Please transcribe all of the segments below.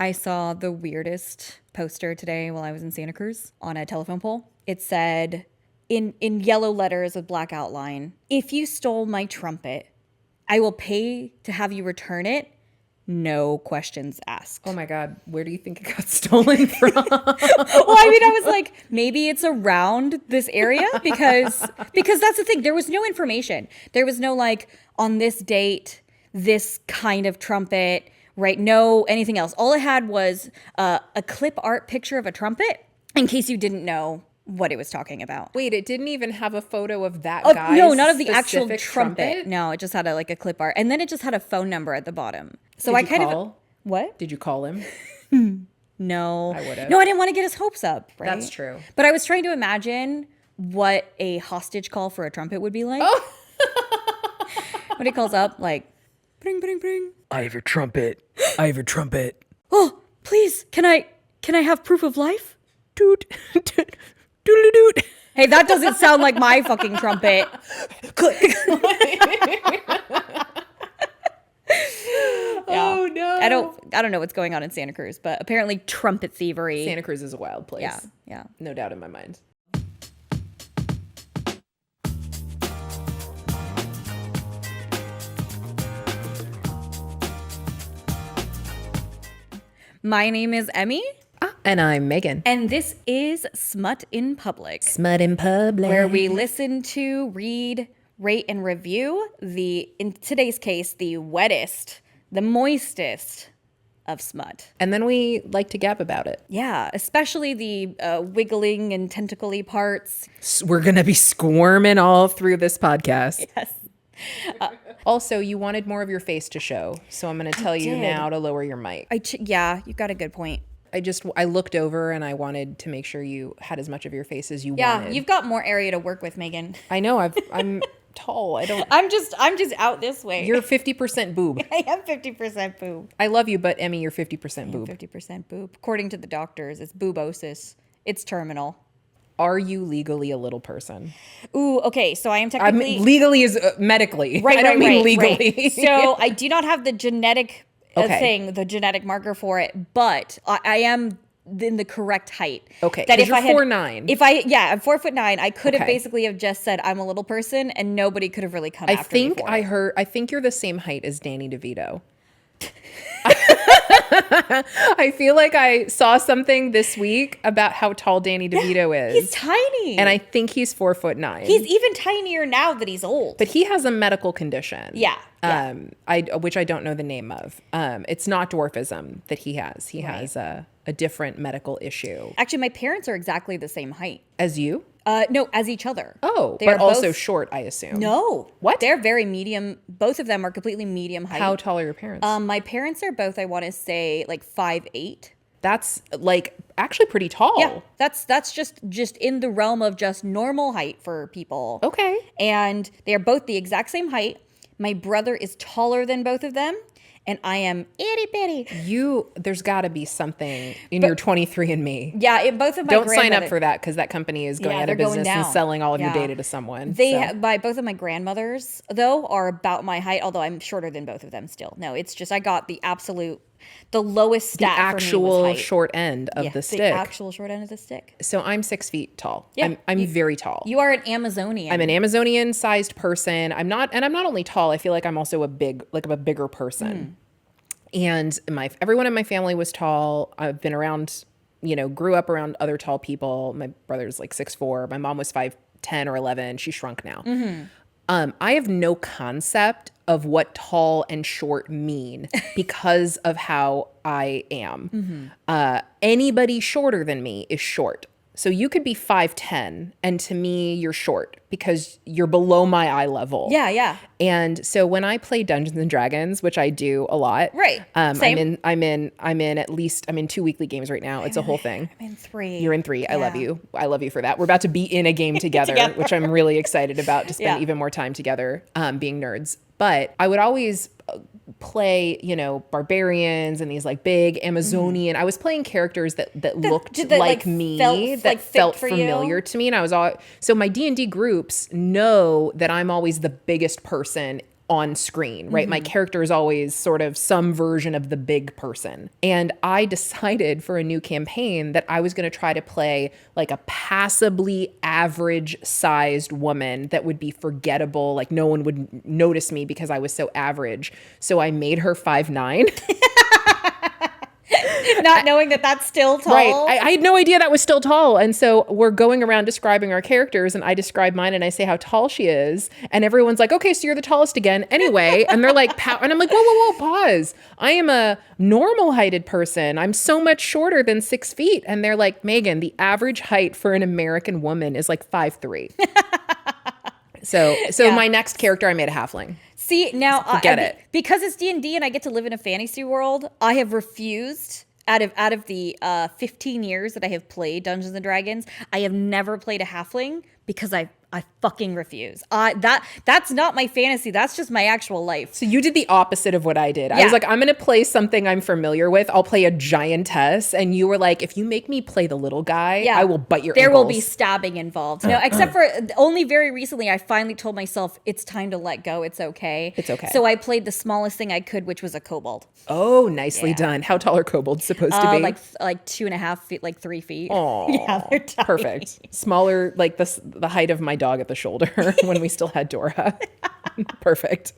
I saw the weirdest poster today while I was in Santa Cruz on a telephone pole. It said in yellow letters with black outline, "If you stole my trumpet, I will pay to have you return it. No questions asked." Oh my God, where do you think it got stolen from? Well, I mean, I was like, maybe it's around this area because that's the thing. There was no information. There was no like on this date, this kind of trumpet, right? No anything else. All it had was a clip art picture of a trumpet in case you didn't know what it was talking about. Wait, it didn't even have a photo of that Oh, guy's no, not of the actual specific trumpet. No, it just had a clip art. And then it just had a phone number at the bottom. So Did you call? What? Did you call him? No. I would've. No, I didn't want to get his hopes up, right? That's true. But I was trying to imagine what a hostage call for a trumpet would be like. Oh. When it calls up, like, bring, bring, bring. I have your trumpet. I have your trumpet. Oh, please, can I have proof of life? Doot. Doodle-doot. Hey, that doesn't sound like my fucking trumpet. Click. Oh no. I don't know what's going on in Santa Cruz, but apparently trumpet thievery. Santa Cruz is a wild place. Yeah, yeah. No doubt in my mind. My name is Emi. And I'm Megan. And this is Smut in Public. Smut in Public. Where we listen to, read, rate, and review in today's case, the wettest, the moistest of smut. And then we like to gab about it. Yeah, especially the wiggling and tentacly parts. We're going to be squirming all through this podcast. Yes. Also, you wanted more of your face to show. So I'm going to tell you now to lower your mic. Yeah, you've got a good point. I looked over and I wanted to make sure you had as much of your face as you wanted. Yeah, you've got more area to work with, Megan. I know. I'm tall. I'm just out this way. You're 50% boob. I am 50% boob. I love you, but Emi, you're 50% boob. 50% boob. According to the doctors, it's boobosis. It's terminal. Are you legally a little person? Ooh, okay. So I am technically... legally is medically. Right, I don't mean legally. Right. So I do not have the genetic the genetic marker for it, but I am in the correct height. Okay, that if you're 4'9". I'm 4'9". I could have basically have just said I'm a little person, and nobody could have really come after me for it. I think you're the same height as Danny DeVito. I feel like I saw something this week about how tall Danny DeVito is. He's tiny. And I think he's 4'9". He's even tinier now that he's old. But he has a medical condition. Yeah. Which I don't know the name of. It's not dwarfism that he has. He has a different medical issue. Actually, my parents are exactly the same height. As you? No, as each other. Oh, but also short, I assume. No. What? They're very medium. Both of them are completely medium height. How tall are your parents? My parents are both, I want to say, like 5'8". That's like actually pretty tall. Yeah, that's just in the realm of just normal height for people. Okay. And they are both the exact same height. My brother is taller than both of them, and I am itty bitty. There's got to be something in your 23andMe. Yeah, both of my Don't sign up for that because that company is going out of business and selling all of your data to someone. Both of my grandmothers, though, are about my height, although I'm shorter than both of them still. No, it's just I got the lowest stat the actual short end of the stick. The actual short end of the stick. So I'm 6 feet tall. Yeah, I'm very tall. You are an Amazonian. I'm an Amazonian sized person. I'm not only tall, I feel like I'm also I'm a bigger person. And everyone in my family was tall. I've been around, grew up around other tall people. My brother's like 6'4". My mom was 5'10" or 11. She shrunk now. I have no concept of what tall and short mean because of how I am. Anybody shorter than me is short. So you could be 5'10", and to me, you're short because you're below my eye level. Yeah. And so when I play Dungeons and Dragons, which I do a lot, right? Same. I'm in 2 weekly games right now. It's a whole thing. I'm in 3. You're in 3. I love you. I love you for that. We're about to be in a game together, which I'm really excited about to spend even more time together, being nerds. But I would always play, barbarians and these like big Amazonian. I was playing characters that looked like me, that felt familiar to me, and I was so my D&D groups know that I'm always the biggest person on screen, right? My character is always sort of some version of the big person. And I decided for a new campaign that I was going to try to play like a passably average sized woman that would be forgettable. Like no one would notice me because I was so average. So I made her 5'9". Not knowing that that's still tall. Right. I had no idea that was still tall. And so we're going around describing our characters, and I describe mine and I say how tall she is. And everyone's like, okay, so you're the tallest again. Anyway. And they're like, and I'm like, whoa, pause. I am a normal heighted person. I'm so much shorter than 6 feet. And they're like, Megan, the average height for an American woman is like 5'3". So my next character, I made a halfling. See, now Forget it. Because it's D&D and I get to live in a fantasy world, I have refused out of the 15 years that I have played Dungeons and Dragons, I have never played a halfling because I fucking refuse. That's not my fantasy. That's just my actual life. So you did the opposite of what I did. I was like, I'm going to play something I'm familiar with. I'll play a giantess. And you were like, if you make me play the little guy, I will bite your There ankles. will be stabbing involved. No, except for only very recently, I finally told myself it's time to let go. It's okay. It's okay. So I played the smallest thing I could, which was a kobold. Oh, nicely done. How tall are kobolds supposed to be? Like 2.5 feet, like 3 feet. Oh, yeah, they're tiny. perfect. Smaller, like the height of my dog at the shoulder when we still had Dora. Perfect.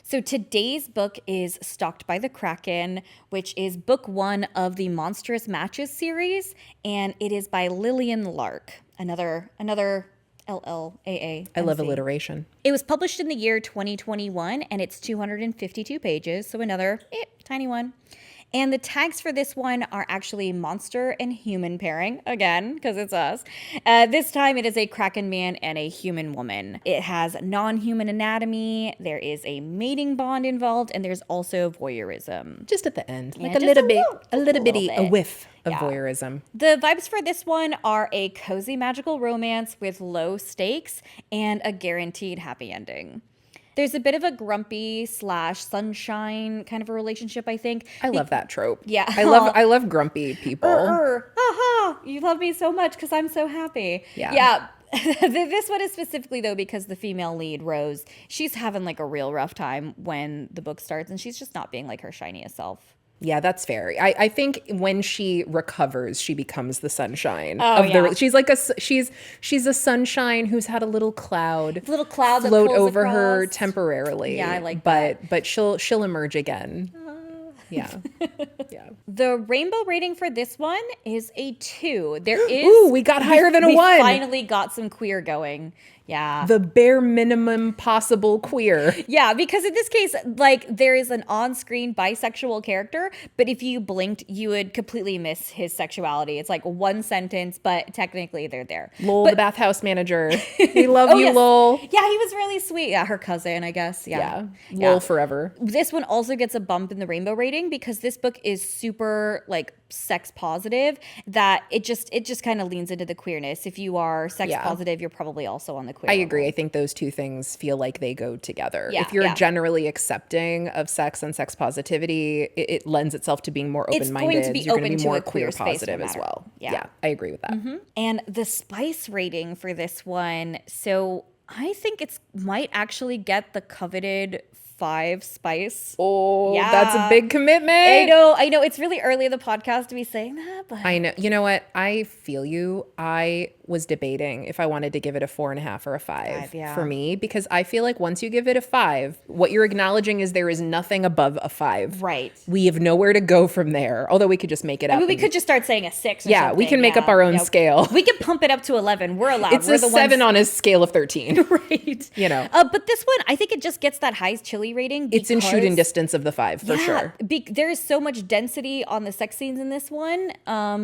So today's book is Stalked by the Kraken, which is book 1 of the Monstrous Matches series, and it is by Lilian Lark, another LLAA. I love alliteration. It was published in the year 2021, and it's 252 pages, so another tiny one. And the tags for this one are actually monster and human pairing, again, because it's us. This time it is a Kraken man and a human woman. It has non-human anatomy, there is a mating bond involved, and there's also voyeurism. Just at the end, Yeah, like a just little a bit, little- a little just a bitty, little a bit. whiff of Yeah. voyeurism. The vibes for this one are a cozy magical romance with low stakes and a guaranteed happy ending. There's a bit of a grumpy / sunshine kind of a relationship, I think. I love that trope. Yeah. I love grumpy people. You love me so much because I'm so happy. Yeah. This one is specifically, though, because the female lead, Rose, she's having like a real rough time when the book starts, and she's just not being like her shiniest self. Yeah, that's fair. I think when she recovers, she becomes the sunshine Oh, of yeah. the. She's like she's a sunshine who's had a little cloud, That float float over her across. temporarily. Yeah, I like but she'll emerge again. Yeah, yeah. The rainbow rating for this one is a 2. There is. Ooh, we got higher than a we 1. Finally got some queer going. Yeah. The bare minimum possible queer. Yeah, because in this case, like, there is an on-screen bisexual character, but if you blinked, you would completely miss his sexuality. It's like one sentence, but technically they're there. Lol, the bathhouse manager. We love you, yes. Lol. Yeah, he was really sweet. Yeah, her cousin, I guess. Yeah, Yeah. Lol forever. This one also gets a bump in the rainbow rating because this book is super, like, sex positive, that it just kind of leans into the queerness. If you are sex positive, you're probably also on the queer I level. agree. I think those two things feel like they go together. Yeah, if you're yeah. generally accepting of sex and sex positivity, it lends itself to being more It's open-minded. going to be You're open gonna be to more a queer space no positive as matter. well. Yeah. Yeah, I agree with that. And the spice rating for this one, so I think it's might actually get the coveted 5 spice. Oh, Yeah. that's a big commitment. I know. It's really early in the podcast to be saying that, but I know. You know what? I feel you. I was debating if I wanted to give it a 4.5 or a 5 yeah. for me, because I feel like once you give it a 5, what you're acknowledging is there is nothing above a 5. Right. We have nowhere to go from there. Although we could just make it up. I mean, we and- could just start saying a 6 or Yeah, something. we can make up our own scale. We can pump it up to 11. We're allowed. It's We're a the 7 ones, on a scale of 13. right. You know. But this one, I think it just gets that highest chili rating. It's in shooting because- distance of the 5 for sure. There is so much density on the sex scenes in this one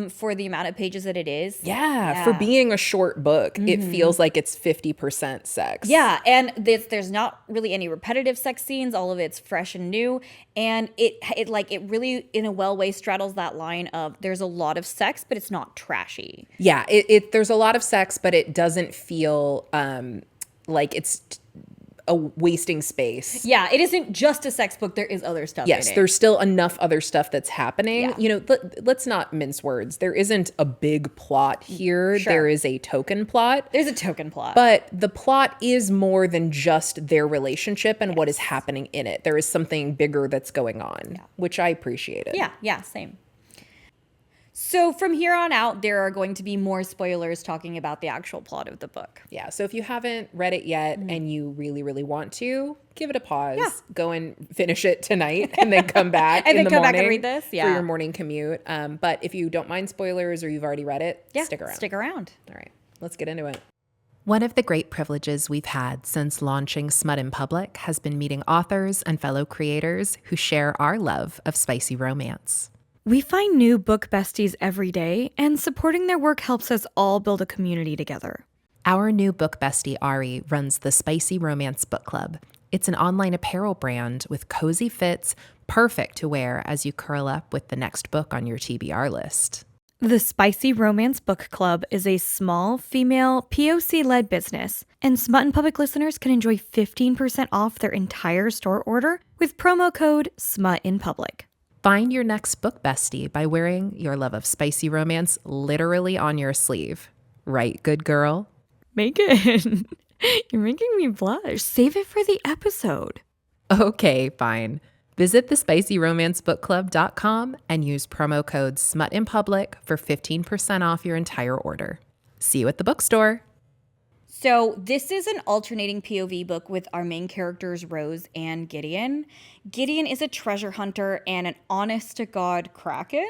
for the amount of pages that it is. Yeah, for being a short book, it feels like it's 50% sex. Yeah, and there's not really any repetitive sex scenes. All of it's fresh and new, and it really in a well way straddles that line of there's a lot of sex, but it's not trashy. Yeah, there's a lot of sex, but it doesn't feel like it's a wasting space. Yeah, it isn't just a sex book. There is other stuff in Yes, it. there's still enough other stuff that's happening. Yeah. You know, let's not mince words. There isn't a big plot here. Sure. There is a token plot. There's a token plot. But the plot is more than just their relationship and what is happening in it. There is something bigger that's going on, which I appreciated. Yeah, same. So from here on out, there are going to be more spoilers talking about the actual plot of the book. Yeah, so if you haven't read it yet and you really, really want to, give it a pause. Yeah. Go and finish it tonight and then come back And in then the come morning back and read this, for your morning commute. But if you don't mind spoilers or you've already read it, stick around. Stick around. All right, let's get into it. One of the great privileges we've had since launching Smut in public has been meeting authors and fellow creators who share our love of spicy romance. We find new book besties every day, and supporting their work helps us all build a community together. Our new book bestie, Ari, runs the Spicy Romance Book Club. It's an online apparel brand with cozy fits, perfect to wear as you curl up with the next book on your TBR list. The Spicy Romance Book Club is a small, female, POC-led business, and Smut in Public listeners can enjoy 15% off their entire store order with promo code SMUTINPUBLIC. Find your next book bestie by wearing your love of spicy romance literally on your sleeve. Right, good girl? Megan, you're making me blush. Save it for the episode. Okay, fine. Visit thespicyromancebookclub.com and use promo code SMUTINPUBLIC for 15% off your entire order. See you at the bookstore. So this is an alternating POV book with our main characters, Rose and Gideon. Gideon is a treasure hunter and an honest-to-God Kraken.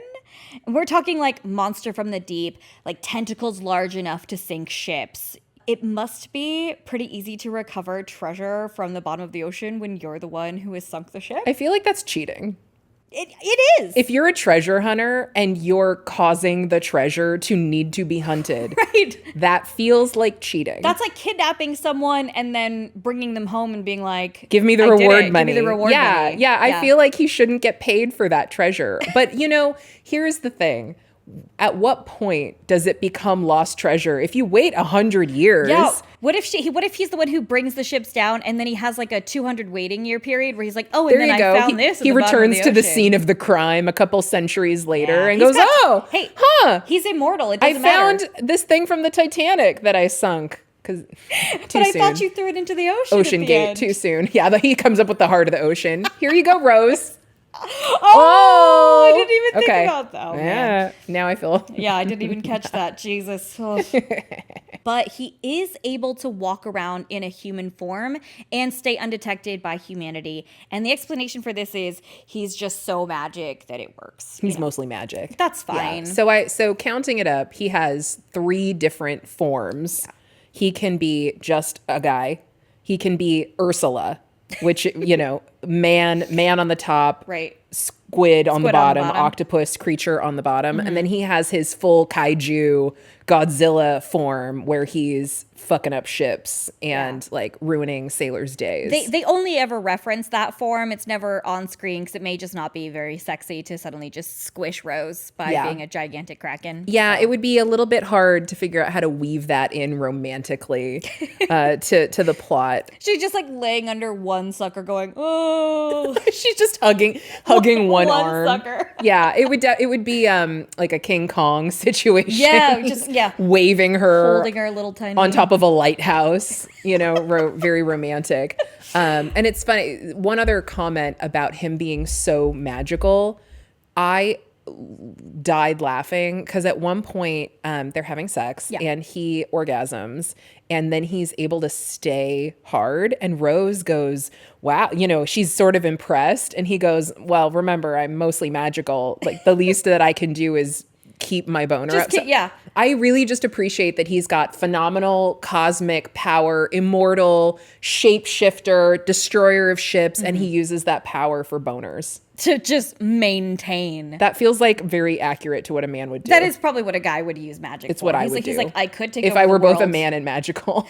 And we're talking like monster from the deep, like tentacles large enough to sink ships. It must be pretty easy to recover treasure from the bottom of the ocean when you're the one who has sunk the ship. I feel like that's cheating. It is. If you're a treasure hunter and you're causing the treasure to need to be hunted, right. that feels like cheating. That's like kidnapping someone and then bringing them home and being like, give me the I reward did it. money. Give me the reward money. Yeah. I feel like he shouldn't get paid for that treasure. But here's the thing. At what point does it become lost treasure? If you wait 100 years. Yeah. What if he's the one who brings the ships down and then he has like a 200 waiting year period where he's like, oh, and There then you I go. found this. He at the bottom of returns to the ocean. scene of the crime a couple centuries later and He's goes, got- hey, he's immortal. It I doesn't matter. found this thing from the Titanic that I sunk. Because But I thought you threw it into the ocean. Ocean at the Gate end. too soon. Yeah, he comes up with the heart of the ocean. Here you go, Rose. Oh, I didn't even think about that. Oh, man. Yeah, now I feel. Yeah, I didn't even catch that. Jesus. Oh. But he is able to walk around in a human form and stay undetected by humanity. And the explanation for this is he's just so magic that it works. He's mostly magic. That's fine. Yeah. So counting it up, he has 3 different forms. Yeah. He can be just a guy. He can be Ursula, which man on the top, right? Squid on the bottom, octopus creature on the bottom, and then he has his full kaiju Godzilla form where he's fucking up ships and like ruining sailors' days. They only ever reference that form. It's never on screen because it may just not be very sexy to suddenly just squish Rose by being a gigantic Kraken. Yeah, so. It would be a little bit hard to figure out how to weave that in romantically to the plot. She's just like laying under one sucker going, oh. She's just hugging one arm. Sucker. Yeah, it would be like a King Kong situation. Yeah, waving her, holding her little tiny on top of a lighthouse. Very romantic. And it's funny. One other comment about him being so magical, I died laughing because at one point they're having sex and he orgasms and then he's able to stay hard and Rose goes, wow, she's sort of impressed and he goes, well, remember, I'm mostly magical. Like the least that I can do is keep my boner up. I really just appreciate that he's got phenomenal cosmic power, immortal, shapeshifter, destroyer of ships, and he uses that power for boners. To just maintain. That feels like very accurate to what a man would do. That is probably what a guy would use magic It's for. what I would do. He's like, I could take if over I were the world. both a man and magical,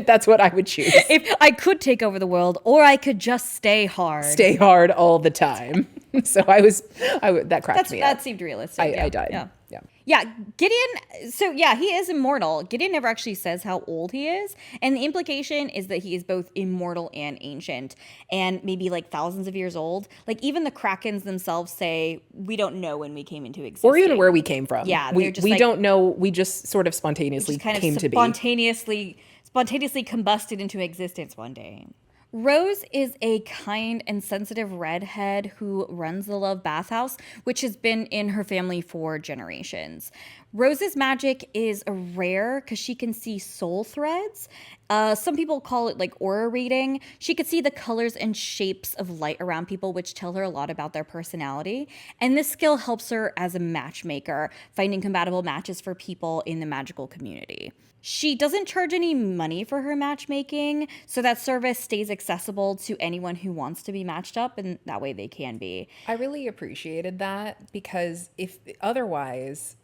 that's what I would choose. If I could take over the world, or I could just stay hard. Stay hard all the time. So that cracked me up. That seemed realistic. I died. Yeah. Yeah. Yeah, Gideon, so yeah, he is immortal. Gideon never actually says how old he is. And the implication is that he is both immortal and ancient and maybe like thousands of years old. Like even the Krakens themselves say, we don't know when we came into existence. Or even where we came from. Yeah, we they're just we like- don't know. We just sort of spontaneously Just kind of came to be. spontaneously combusted into existence one day. Rose is a kind and sensitive redhead who runs the Love Bathhouse, which has been in her family for generations. Rose's magic is rare because she can see soul threads. Some people call it like aura reading. She could see the colors and shapes of light around people, which tell her a lot about their personality. And this skill helps her as a matchmaker, finding compatible matches for people in the magical community. She doesn't charge any money for her matchmaking, so that service stays accessible to anyone who wants to be matched up, and that way they can be. I really appreciated that because if otherwise,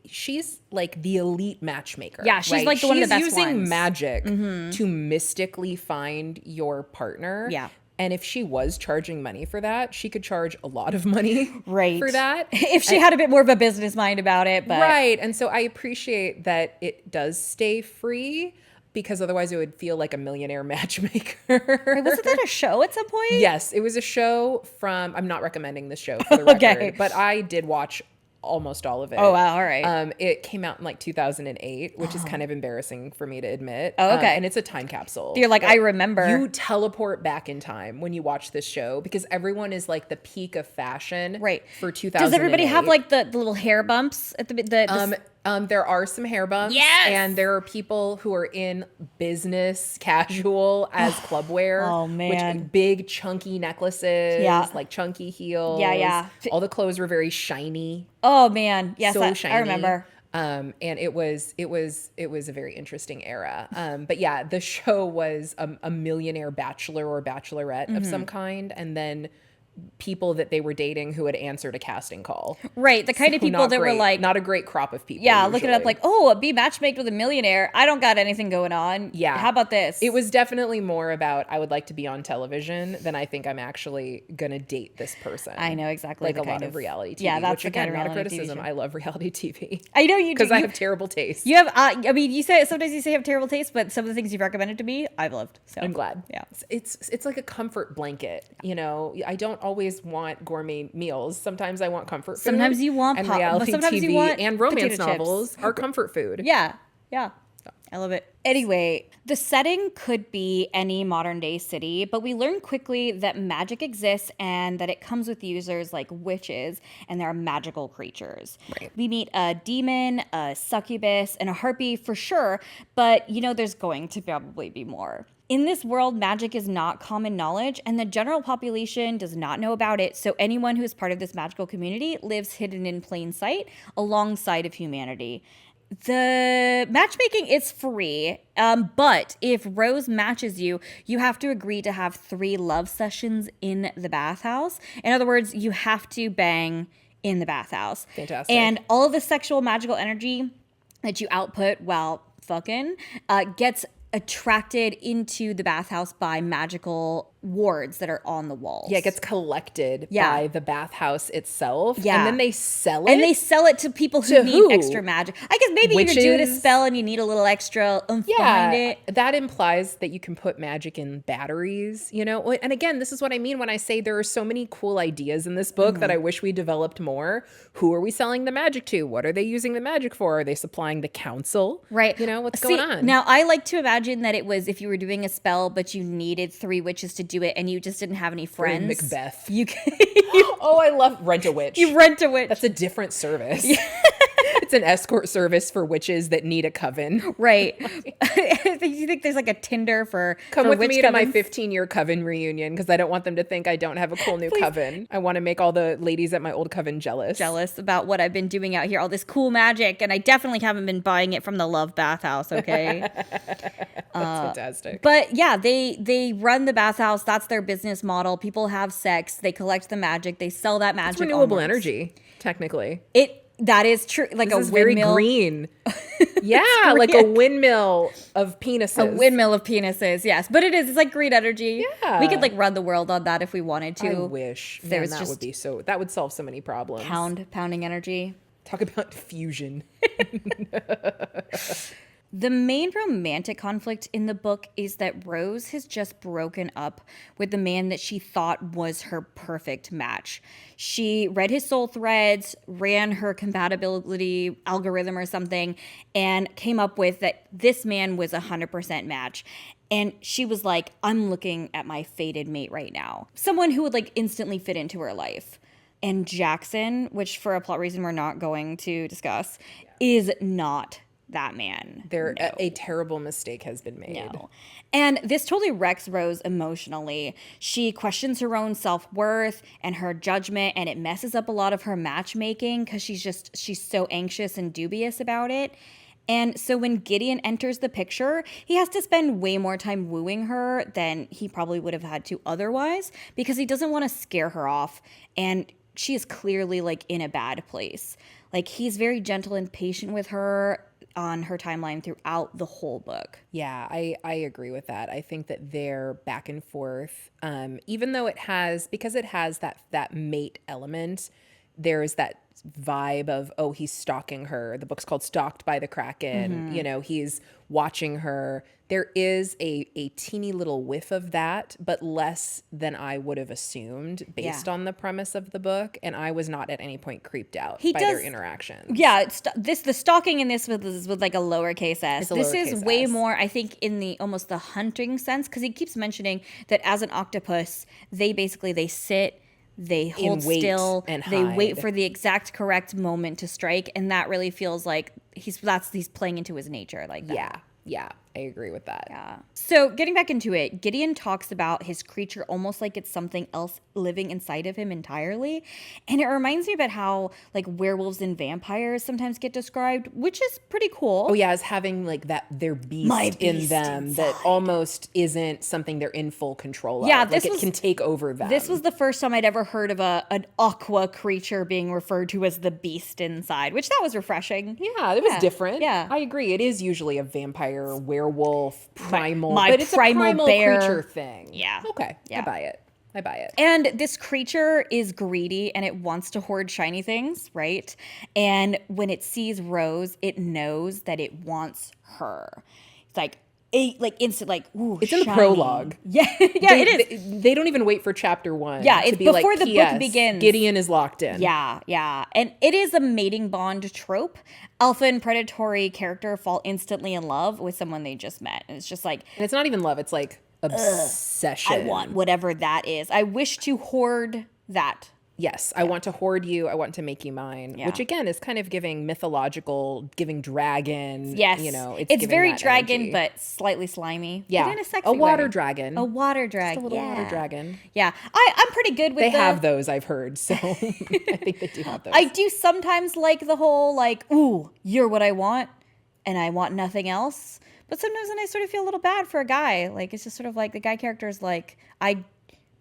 she's like the elite matchmaker. Yeah, she's right? like one of the best She's using ones. magic to mystically find your partner. Yeah. And if she was charging money for that, she could charge a lot of money for that. If she had a bit more of a business mind about it, but Right. And so I appreciate that it does stay free because otherwise it would feel like a millionaire matchmaker. wasn't that a show at some point? Yes, it was a show from, I'm not recommending this show for the record, Okay. but I did watch almost all of it. Oh, wow, all right. It came out in like 2008, which is kind of embarrassing for me to admit. Oh, okay. And it's a time capsule. You're like, I remember. You teleport back in time when you watch this show because everyone is like the peak of fashion Right. for 2008. Does everybody have like the little hair bumps at the There are some hair bumps. Yes! And there are people who are in business casual as club wear. Oh, man. Which big chunky necklaces, Yeah. like chunky heels. Yeah. All the clothes were very shiny. Oh man, yes, So I shiny. remember. And it was a very interesting era. But yeah, the show was a millionaire bachelor or bachelorette of some kind, and then people that they were dating who had answered a casting call. Right, the kind of So people not that were great- like, not a great crop of people. yeah, looking it up usually. like, oh, be matchmaked with a millionaire. I don't got anything going on. Yeah. How about this? It was definitely more about I would like to be on television than I think I'm actually gonna date this person. I know exactly like the a lot kind of reality TV. Yeah, that's which the again, kind of not a reality TV criticism. show. I love reality TV I know you do. because I have terrible taste. You have, I mean, you say sometimes you say you have terrible taste, but some of the things you've recommended to me, I've loved. So I'm glad. Yeah. It's like a comfort blanket. You know, I don't always want gourmet meals. Sometimes I want comfort food. Sometimes you want and pop- reality sometimes TV you want and romance potato chips. novels are comfort food. Yeah. I love it. Anyway, the setting could be any modern day city, but we learn quickly that magic exists and that it comes with users like witches and there are magical creatures. Right. We meet a demon, a succubus, and a harpy for sure, but there's going to probably be more. In this world, magic is not common knowledge, and the general population does not know about it, so anyone who is part of this magical community lives hidden in plain sight alongside of humanity. The matchmaking is free, but if Rose matches you, you have to agree to have 3 love sessions in the bathhouse. In other words, you have to bang in the bathhouse. Fantastic. And all of the sexual magical energy that you output while fucking gets attracted into the bathhouse by magical wards that are on the walls. Yeah, it gets collected Yeah. by the bathhouse itself. Yeah. And then they sell it. And they sell it to people who To need who? extra magic. I guess maybe you're doing a Witches? spell and you need a little extra oomph behind it. That implies that you can put magic in batteries, you know? And again, this is what I mean when I say there are so many cool ideas in this book that I wish we developed more. Who are we selling the magic to? What are they using the magic for? Are they supplying the council? Right. You know, what's See, going on? Now, I like to imagine that it was if you were doing a spell, but you needed 3 witches to do it and you just didn't have any friends. Macbeth. You can Oh, I love Rent a Witch. you rent a witch. That's a different service. It's an escort service for witches that need a coven. Right. You think there's like a Tinder for Come for with witch me to my covens? 15-year coven reunion because I don't want them to think I don't have a cool new coven. I want to make all the ladies at my old coven jealous. Jealous about what I've been doing out here, all this cool magic, and I definitely haven't been buying it from the Love Bathhouse, okay? That's fantastic. But yeah, they run the bathhouse. That's their business model. People have sex. They collect the magic. They sell that magic. It's renewable onwards. energy, technically. That is true. Like This a is very windmill. green. Yeah, like a windmill of penises. A windmill of penises, yes. But it is. It's like green energy. Yeah. We could like run the world on that if we wanted to. I wish. There Man, was that just would be that would solve so many problems. pounding energy. Talk about fusion. The main romantic conflict in the book is that Rose has just broken up with the man that she thought was her perfect match. She read his soul threads, ran her compatibility algorithm or something, and came up with that this man was 100% match. And she was like, I'm looking at my fated mate right now. Someone who would like instantly fit into her life. And Jackson, which for a plot reason we're not going to discuss, is not that man. A terrible mistake has been made. No. And this totally wrecks Rose emotionally. She questions her own self-worth and her judgment, and it messes up a lot of her matchmaking because she's so anxious and dubious about it. And so when Gideon enters the picture, he has to spend way more time wooing her than he probably would have had to otherwise because he doesn't want to scare her off. And she is clearly like in a bad place. Like he's very gentle and patient with her on her timeline throughout the whole book. Yeah, I agree with that. I think that they're back and forth. Even though because it has that mate element, there's that vibe of, oh, he's stalking her. The book's called Stalked by the Kraken. You know, he's watching her. There is a teeny little whiff of that, but less than I would have assumed based on the premise of the book. And I was not at any point creeped out by their interactions. Yeah, the stalking in this was with like a lowercase s. This is way S. more, I think, in the almost the hunting sense, because he keeps mentioning that as an octopus, they sit, they hold still, and they wait hide. for the exact correct moment to strike, and that really feels like he's playing into his nature like that. Yeah, I agree with that. Yeah. So getting back into it, Gideon talks about his creature almost like it's something else living inside of him entirely. And it reminds me about how like werewolves and vampires sometimes get described, which is pretty cool. Oh yeah, as having like their beast in them that almost isn't something they're in full control of. Yeah, like it can take over them. This was the first time I'd ever heard of an aqua creature being referred to as the beast inside, which that was refreshing. Yeah, it was different. Yeah. I agree. It is usually a vampire, werewolf, primal, my but it's primal a primal bear. creature thing. Yeah. Okay. Yeah. I buy it. And this creature is greedy and it wants to hoard shiny things, right? And when it sees Rose, it knows that it wants her. It's like instant, like, ooh, It's in the shiny. prologue. Yeah, it is. They don't even wait for chapter 1. Yeah, to it's be before like, the book "P.S. begins." Gideon is locked in. Yeah. And it is a mating bond trope. Alpha and predatory character fall instantly in love with someone they just met. And it's just like, And it's not even love, it's like obsession. I want whatever that is. I wish to hoard that. Yes, I want to hoard you. I want to make you mine. Yeah. Which again is kind of giving dragon. Yes. You know, it's it's giving very that dragon, energy. but slightly slimy. Yeah. But in a sexy A water way. dragon. A water dragon. Just a little water dragon. Yeah. I'm pretty good with They have those, I've heard. So I think they do have those. I do sometimes like the whole like, ooh, you're what I want and I want nothing else. But sometimes then I sort of feel a little bad for a guy. Like it's just sort of like the guy character is like, I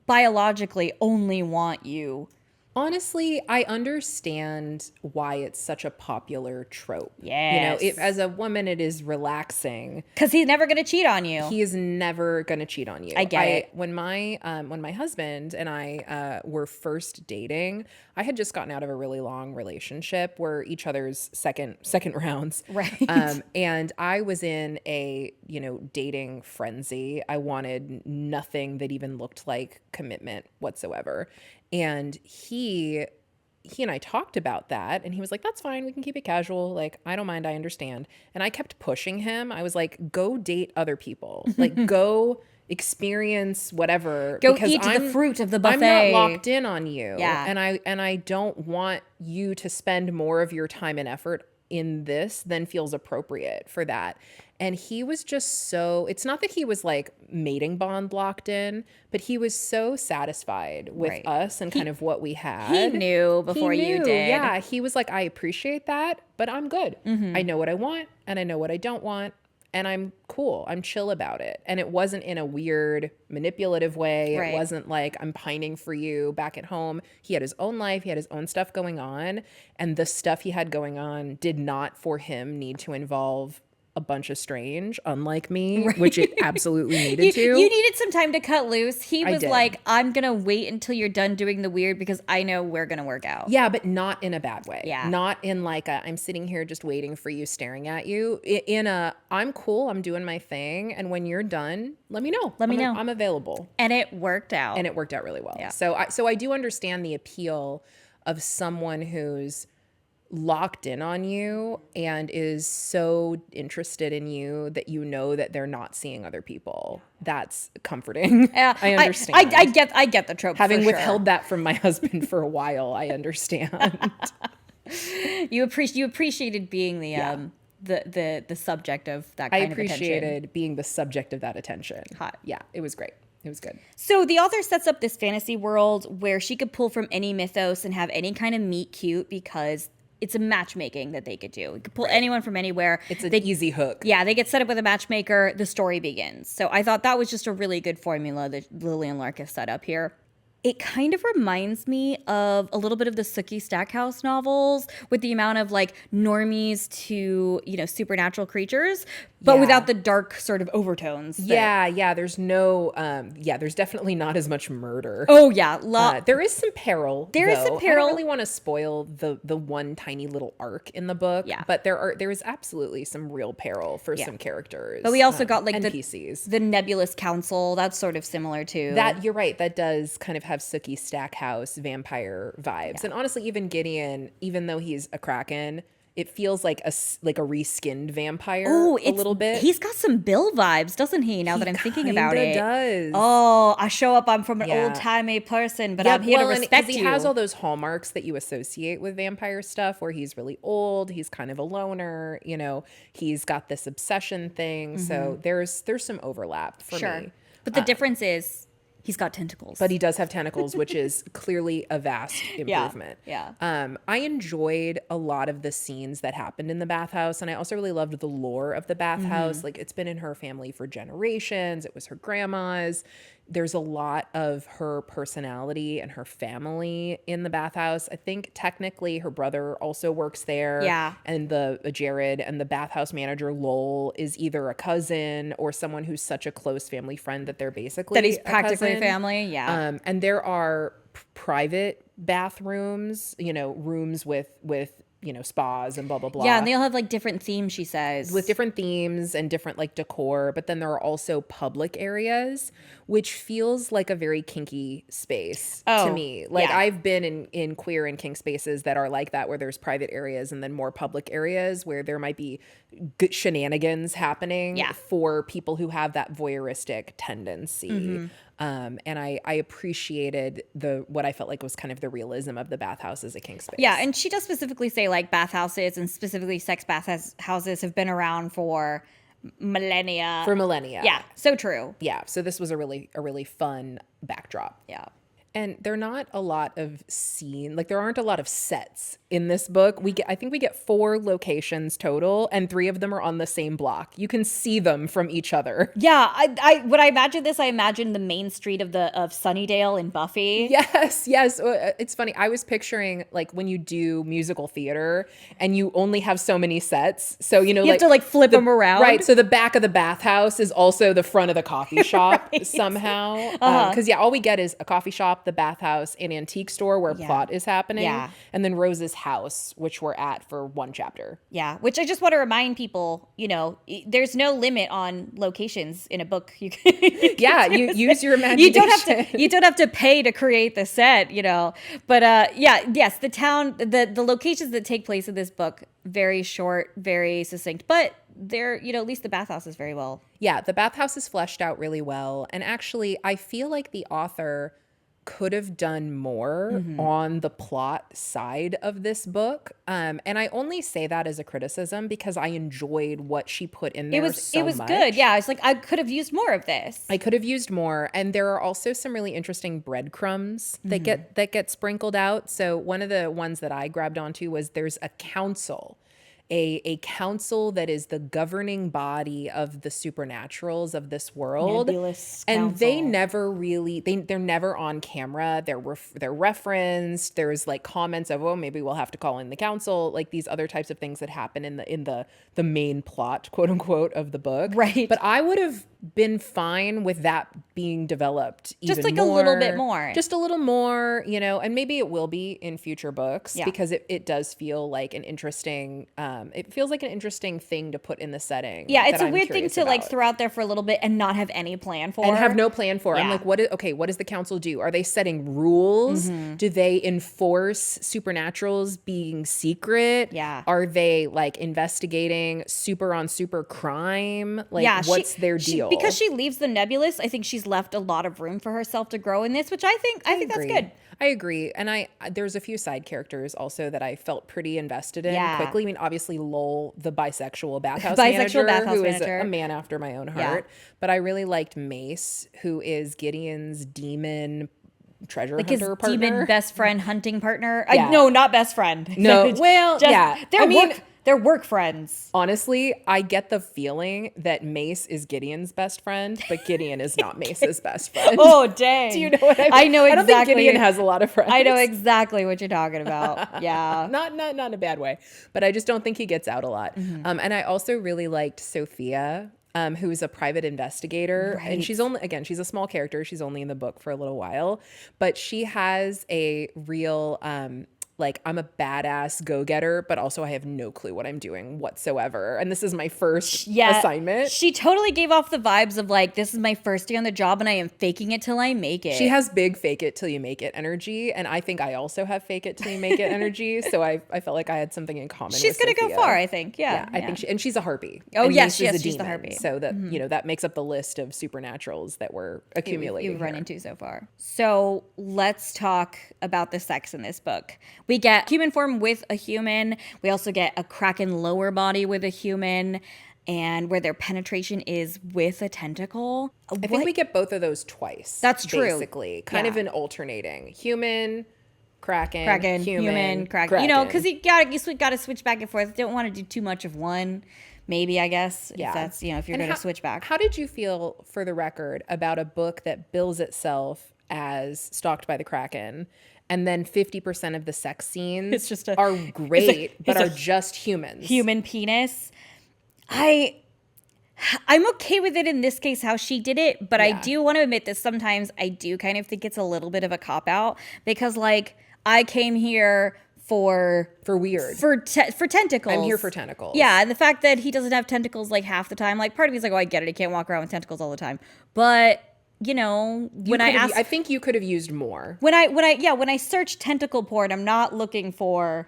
biologically only want you. Honestly, I understand why it's such a popular trope. Yes. You know, as a woman, it is relaxing. Because he's never going to cheat on you. He is never going to cheat on you. I get it. When my husband and I were first dating, I had just gotten out of a really long relationship. We're each other's second rounds. Right. And I was in a, dating frenzy. I wanted nothing that even looked like commitment whatsoever. And he and I talked about that, and he was like, that's fine. We can keep it casual. Like, I don't mind. I understand. And I kept pushing him. I was like, go date other people. Like, go experience whatever. Go because eat the fruit of the buffet. I'm not locked in on you. Yeah. And I don't want you to spend more of your time and effort in this than feels appropriate for that. And he was just so, it's not that he was like mating bond locked in, but he was so satisfied with us and kind of what we had. He knew before you did. Yeah. He was like, I appreciate that, but I'm good. I know what I want and I know what I don't want. And I'm cool. I'm chill about it. And it wasn't in a weird, manipulative way. Right. It wasn't like I'm pining for you back at home. He had his own life. He had his own stuff going on. And the stuff he had going on did not for him need to involve a bunch of strange, unlike me, which it absolutely needed to. You needed some time to cut loose. He was did. like, I'm going to wait until you're done doing the weird because I know we're going to work out. Yeah, but not in a bad way. Yeah. Not in like a, I'm sitting here just waiting for you, staring at you. In a, I'm cool, I'm doing my thing. And when you're done, let me know. Let me know. I'm available. And it worked out. And it worked out really well. Yeah. So I do understand the appeal of someone who's locked in on you and is so interested in you that you know that they're not seeing other people. That's comforting. Yeah, I understand. I get the trope. Having for withheld that from my husband for a while, I understand. sure. You appreciated being the subject of that I kind of attention. appreciated being the subject of that attention. Hot. Yeah, it was great. It was good. So the author sets up this fantasy world where she could pull from any mythos and have any kind of meet cute because it's a matchmaking that they could do. You could pull anyone from anywhere. It's an easy hook. Yeah, they get set up with a matchmaker. The story begins. So I thought that was just a really good formula that Lilian Lark has set up here. It kind of reminds me of a little bit of the Sookie Stackhouse novels with the amount of like normies to, supernatural creatures, but Yeah. without the dark sort of overtones. Yeah. There's no, there's definitely not as much murder. Oh, yeah. There is some peril. There is some though. I peril. don't really want to spoil the one tiny little arc in the book. Yeah. But there is absolutely some real peril for some characters. But we also got like NPCs. the Nebulous Council. That's sort of similar to That you're right. That does kind of have Sookie Stackhouse vampire vibes. And honestly, even Gideon, even though he's a Kraken, it feels like a reskinned vampire a little bit. He's got some Bill vibes, doesn't he? Now that I'm thinking about Kinda it. does. Oh, I show up. I'm from an Yeah. old timey person, but I'm here to and respect 'cause you. he has all those hallmarks that you associate with vampire stuff, where he's really old, he's kind of a loner, he's got this obsession thing. So there's some overlap for sure. me. But the difference is he's got tentacles. But he does have tentacles, which is clearly a vast improvement. Yeah. I enjoyed a lot of the scenes that happened in the bathhouse, and I also really loved the lore of the bathhouse. Like, it's been in her family for generations. It was her grandma's. There's a lot of her personality and her family in the bathhouse. I think technically her brother also works there. Yeah. And the Jared and the bathhouse manager Lowell is either a cousin or someone who's such a close family friend that they're basically That he's a practically cousin. family. Yeah. And there are private bathrooms, rooms with spas and blah blah blah. Yeah, and they all have like different themes, she says. With different themes and different like decor, but then there are also public areas, which feels like a very kinky space to me. Like, yeah. I've been in queer and kink spaces that are like that, where there's private areas and then more public areas where there might be good shenanigans happening for people who have that voyeuristic tendency. And I appreciated what I felt like was kind of the realism of the bathhouse as a kink space. Yeah, and she does specifically say like bathhouses and specifically sex bathhouses have been around for millennia. Yeah, so true. Yeah. So this was a really fun backdrop. Yeah. And there aren't a lot of there aren't a lot of sets in this book. I think we get 4 locations total, and 3 of them are on the same block. You can see them from each other. Yeah, when I imagine this, I imagine the main street of Sunnydale in Buffy. Yes. It's funny. I was picturing like when you do musical theater and you only have so many sets. So, you have to like flip them around. Right. So the back of the bathhouse is also the front of the coffee shop somehow. Because all we get is a coffee shop, the bathhouse, an antique store where plot is happening. Yeah. And then Rose's house, which we're at for one chapter. Yeah, which I just want to remind people, there's no limit on locations in a book. You You use your imagination. You don't have to pay to create the set, But yes, the town, the locations that take place in this book, very short, very succinct, but they're, at least the bathhouse is very well. Yeah, the bathhouse is fleshed out really well. And actually, I feel like the author could have done more on the plot side of this book. And I only say that as a criticism because I enjoyed what she put in there. It was much. Good. Yeah. It's like, I could have used more of this. I could have used more. And there are also some really interesting breadcrumbs that get sprinkled out. So one of the ones that I grabbed onto was there's a council a council that is the governing body of the supernaturals of this world. Nebulous and they council. never really they're never on camera. They're referenced. There's like comments of, oh, maybe we'll have to call in the council, like these other types of things that happen in the main plot, quote unquote, of the book. Right. But I would have been fine with that being developed Just even like a little bit more. just a little more, and maybe it will be in future books, Yeah. because it does feel like an interesting it feels like an interesting thing to put in the setting. Yeah, it's that a I'm weird thing curious to like about. throw out there for a little bit and not have any plan for. And have no plan for. I'm Yeah. like, what does the council do? Are they setting rules? Mm-hmm. Do they enforce supernaturals being secret? Yeah. Are they like investigating super on super crime? Like, what's their deal? Because she leaves the nebulous, I think she's left a lot of room for herself to grow in this, which I think that's agree. good. I agree. And there's a few side characters also that I felt pretty invested in Yeah. quickly. I mean, obviously Lowell, the bisexual bathhouse Bisexual manager, bathhouse who is manager. a man after my own heart. But I really liked Mace, who is Gideon's demon treasure Like his hunter partner. demon best friend hunting partner. Yeah. No, not best friend. No, well, yeah. They're work friends. Honestly, I get the feeling that Mace is Gideon's best friend, but Gideon is not Mace's best friend. Oh, dang. Do you know what I mean? I know exactly. I don't think Gideon has a lot of friends. I know exactly what you're talking about. Yeah. Not in a bad way, but I just don't think he gets out a lot. Mm-hmm. And I also really liked Sophia, who is a private investigator. And she's she's a small character. She's only in the book for a little while, but she has a real, like, I'm a badass go-getter, but also I have no clue what I'm doing whatsoever. And this is my first assignment. She totally gave off the vibes of like, this is my first day on the job and I am faking it till I make it. She has big fake it till you make it energy. And I think I also have fake it till you make it energy. So I felt like I had something in common She's with going to go Sophia. far, I think. Yeah. I think and she's a harpy. Oh, and yes, Mace is a she's the demon. harpy. So that, that makes up the list of supernaturals that we're accumulating. You've run into so far. So let's talk about the sex in this book. We get human form with a human. We also get a Kraken lower body with a human, and where their penetration is with a tentacle. I think we get both of those twice. That's true. Basically, kind of an alternating human, Kraken, human, Kraken. You know, because you got to switch back and forth. Don't want to do too much of one. Maybe, I guess. Yeah. If that's, if you're going to switch back. How did you feel, for the record, about a book that bills itself as Stalked by the Kraken, and then 50% of the sex scenes are great, but are just humans? Human penis. I'm okay with it in this case, how she did it, but I do want to admit that sometimes I do kind of think it's a little bit of a cop-out, because like, I came here for weird. For tentacles. I'm here for tentacles. Yeah, and the fact that he doesn't have tentacles like half the time, like part of me's like, oh, I get it, he can't walk around with tentacles all the time. But I think you could have used more. When I search tentacle porn, I'm not looking for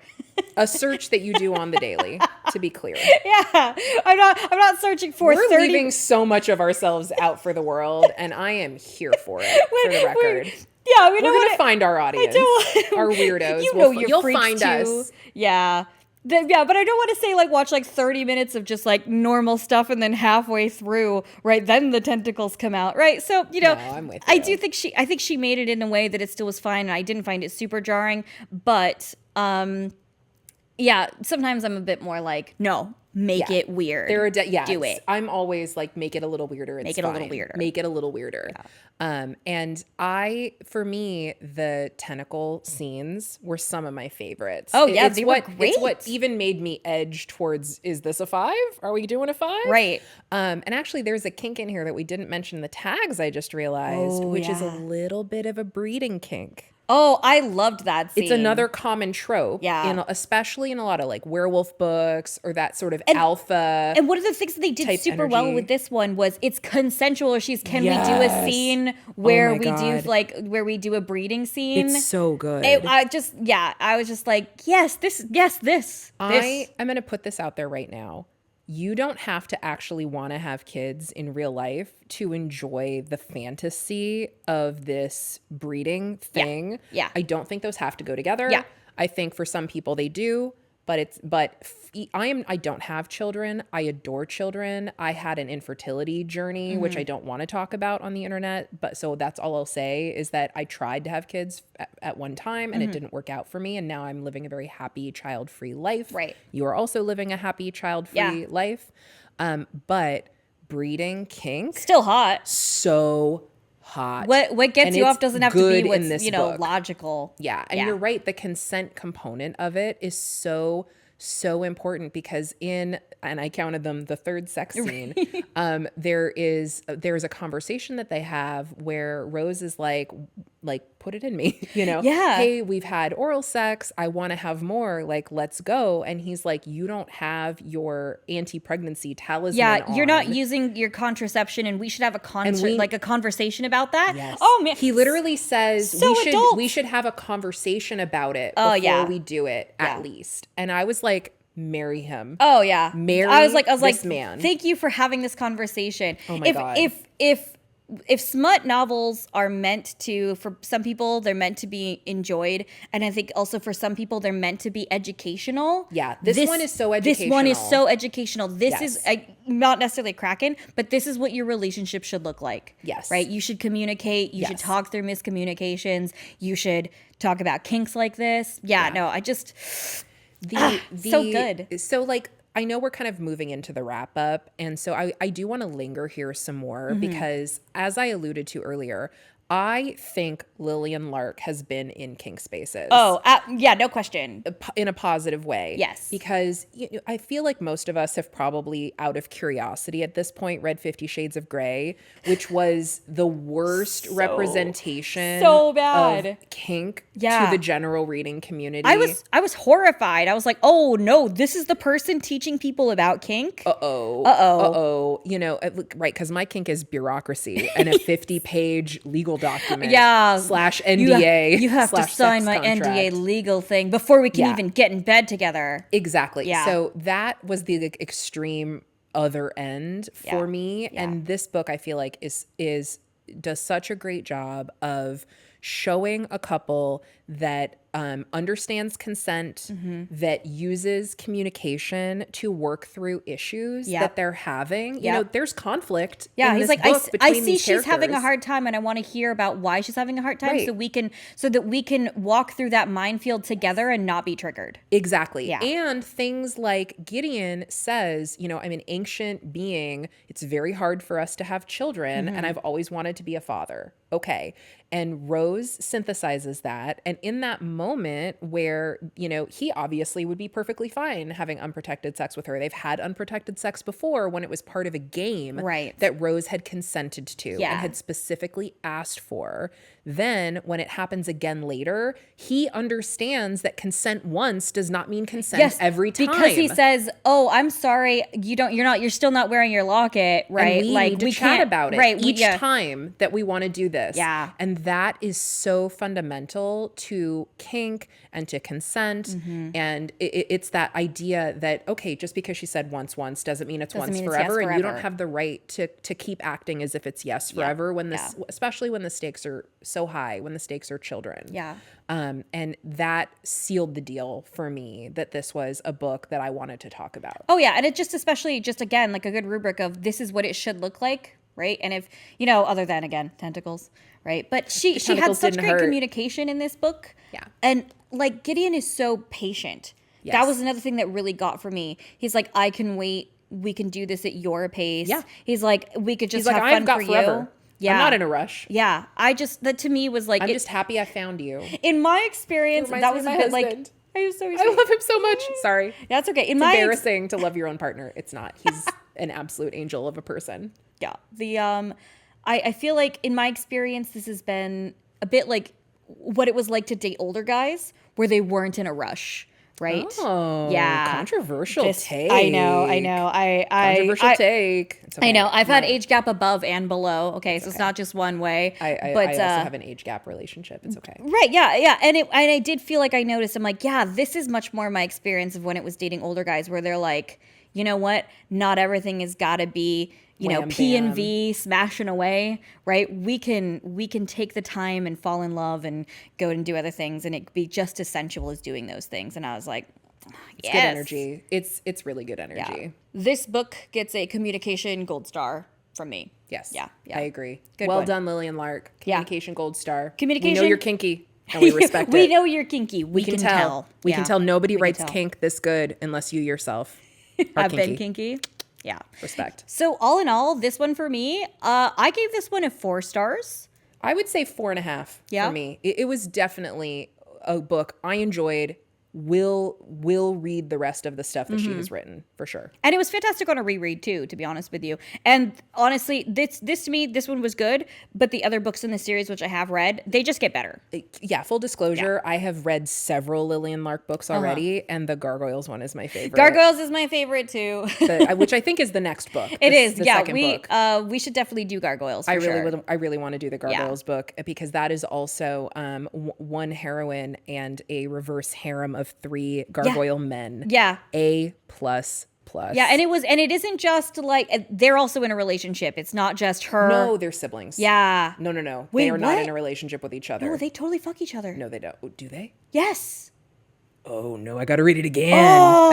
a search that you do on the daily, to be clear. Yeah. I'm not searching for We're leaving so much of ourselves out for the world, and I am here for it, for the record. Yeah, we're gonna find our audience, our weirdos. You'll find too. us. Yeah. But I don't want to say like watch like 30 minutes of just like normal stuff and then halfway through, right, then the tentacles come out, right? So, No, I'm with I you. do think I think she made it in a way that it still was fine, and I didn't find it super jarring, but yeah, sometimes I'm a bit more like, no, make it weird. Do it. I'm always like, make it a little weirder. It's Make it a little fine. weirder. Make it a little weirder. Yeah. And for me, the tentacle scenes were some of my favorites. Oh, yeah, they were great. It's what even made me edge towards, is this a 5? Are we doing a 5? Right. And actually, there's a kink in here that we didn't mention in the tags, I just realized, which is a little bit of a breeding kink. Oh, I loved that scene. It's another common trope, especially in a lot of like werewolf books or that sort of alpha. And one of the things that they did super well with this one was it's consensual. Can we do a scene where we do a breeding scene? It's so good. I was just like, this. I am going to put this out there right now. You don't have to actually want to have kids in real life to enjoy the fantasy of this breeding thing. Yeah. I don't think those have to go together. Yeah. I think for some people they do. I don't have children. I adore children. I had an infertility journey, which I don't want to talk about on the internet. But so that's all I'll say is that I tried to have kids at one time and it didn't work out for me. And now I'm living a very happy child-free life. Right. You are also living a happy child-free life. But breeding kink, Still hot. so hot. What gets And you it's off doesn't have to good be in what's, this you know, book. logical. Yeah. And you're right. The consent component of it is so important because and I counted them, the third sex scene, there's a conversation that they have where Rose is like, put it in me, you know? Yeah. Hey, we've had oral sex. I want to have more. Like, let's go. And he's like, you don't have your anti-pregnancy talisman Yeah, you're not on. using your contraception, and we should have a we- like a conversation about that. Yes. Oh man, He literally says So adult. we should have a conversation about it Oh, before yeah. we do it Yeah. at least. And I was like, marry him. Oh yeah, Marry I was like, this man. thank you for having this conversation. Oh my God. If smut novels are meant to, for some people, they're meant to be enjoyed, and I think also for some people they're meant to be educational. Yeah, this one is so This one is educational. so educational. This is Yes. not necessarily Kraken, but this is what your relationship should look like. Yes. Right? You should communicate. You should Yes. talk through miscommunications. You should talk about kinks like this. Yeah. No, I just so good. So like I know we're kind of moving into the wrap up, and so I do want to linger here some more Mm-hmm. because as I alluded to earlier, I think Lilian Lark has been in kink spaces. Oh, yeah, no question. In a positive way. Yes. Because I feel like most of us have probably, out of curiosity at this point, read 50 Shades of Grey, which was the worst representation so bad. of kink Yeah. to the general reading community. I was horrified. I was like, oh no, this is the person teaching people about kink. Uh-oh. You know, right, because my kink is bureaucracy and a 50-page legal document. Yeah. Slash NDA. You have to slash sign sex my contract. NDA legal thing before we can Yeah. even get in bed together. Exactly. Yeah. So that was the extreme other end for Yeah. me. Yeah. And this book I feel like does such a great job of showing a couple that understands consent, that uses communication to work through issues Yep. that they're having. You Yep. know, there's conflict. Yeah, in he's this like, book I between see these she's having a characters. hard time, and I want to hear about why she's having a hard time, Right. so that we can walk through that minefield together and not be triggered. Exactly. Yeah. And things like Gideon says, you know, I'm an ancient being. It's very hard for us to have children, and I've always wanted to be a father. Okay. And Rose synthesizes that. And in that moment where, you know, he obviously would be perfectly fine having unprotected sex with her. They've had unprotected sex before when it was part of a game Right. that Rose had consented to Yeah. and had specifically asked for. Then when it happens again later, he understands that consent once does not mean consent every time. because he says, "Oh, I'm sorry, you're still not wearing your locket, right? And we need to chat can't- about it right? each time that we want to do this. Yeah. And that is so fundamental to kink and to consent. Mm-hmm. And it's that idea that, okay, just because she said once doesn't mean it's Doesn't once mean it's yes forever. And you don't forever. have the right to keep acting as if it's yes forever when this, especially when the stakes are so high, when the stakes are children. Yeah. And that sealed the deal for me that this was a book that I wanted to talk about. Oh yeah, and it just especially just again like a good rubric of this is what it should look like, right? And if you know, other than again tentacles, right? But she had tentacles such didn't great hurt. communication in this book. Yeah. And like Gideon is so patient. That Yes. was another thing that really got for me. He's like, I can wait. We can do this at your pace. Yeah. He's like, we could just He's like, have I've fun got for forever. you. Yeah. I'm not in a rush. Yeah. That to me was like I'm just happy I found you. in my experience, Reminds that me was of a my bit like husband. I was so I love him so much. Sorry. That's okay. In It's my embarrassing to love your own partner. It's not. He's an absolute angel of a person. Yeah. The I feel like in my experience this has been a bit like what it was like to date older guys where they weren't in a rush, right? Oh, yeah. controversial take. I know. Controversial take. It's okay. I know. I've had age gap above and below. Okay, so it's not just one way. I but also have an age gap relationship. It's okay. right, yeah. And I did feel like I noticed, I'm like, yeah, this is much more my experience of when it was dating older guys where they're like, you know what? Not everything has got to be, you know, Wham, P and bam. V smashing away, right? We can take the time and fall in love and go and do other things, and it be just as sensual as doing those things. And I was like, It's good energy. It's really good energy. Yeah. This book gets a communication gold star from me. Yes. Yeah. I agree. Good well one. done, Lilian Lark. Communication gold star. Communication- We know you're kinky and we respect it. We know you're kinky. We can tell. tell. We Yeah. can tell nobody We can writes tell. kink this good unless you yourself are I've kinky. been kinky. Yeah. Respect. So all in all, this one for me, I gave this one a 4 stars. I would say 4.5 Yeah? for me. It was definitely a book I enjoyed. Will read the rest of the stuff that she has written for sure. And it was fantastic on a reread too, to be honest with you. And honestly, this to me, this one was good, but the other books in the series, which I have read, they just get better. Yeah, full disclosure, I have read several Lilian Lark books already, and the Gargoyles one is my favorite. Gargoyles is my favorite too. Which I think is the next book. It is, the yeah. second book. We should definitely do Gargoyles. For I really sure. I really want to do the Gargoyles book because that is also one heroine and a reverse harem of 3 gargoyle men. Yeah. A++. Yeah, and it isn't just like they're also in a relationship. It's not just her. No, they're siblings. Yeah. No. Wait, they are not what? in a relationship with each other. No, they totally fuck each other. No, they don't. Oh, do they? Yes. Oh no, I gotta read it again.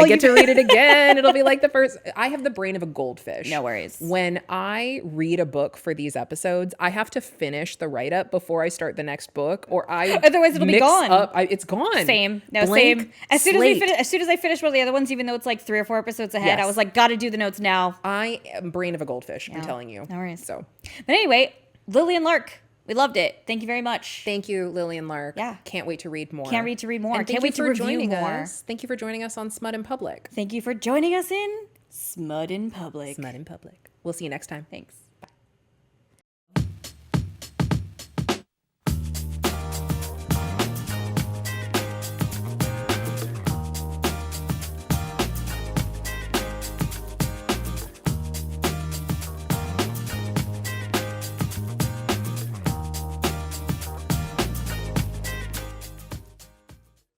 I get to read it again. It'll be like the first. I have the brain of a goldfish. No worries. When I read a book for these episodes, I have to finish the write up before I start the next book, or Otherwise it'll be mix gone. up- it's gone. Same. No, Blank same. As soon as we slate. finish, as soon as I finish one of the other ones, even though it's like 3 or 4 episodes ahead, I Yes. was like, gotta do the notes now. I am brain of a goldfish. I'm telling you. No worries. So But anyway, Lilian Lark, we loved it. Thank you very much. thank you, Lilian Lark. Yeah. Can't wait to read more. Can't wait to read more. And Can't thank wait you to for review joining more. us. Thank you for joining us on Smut in Public. Thank you for joining us in Smut in Public. Smut in Public. We'll see you next time. Thanks.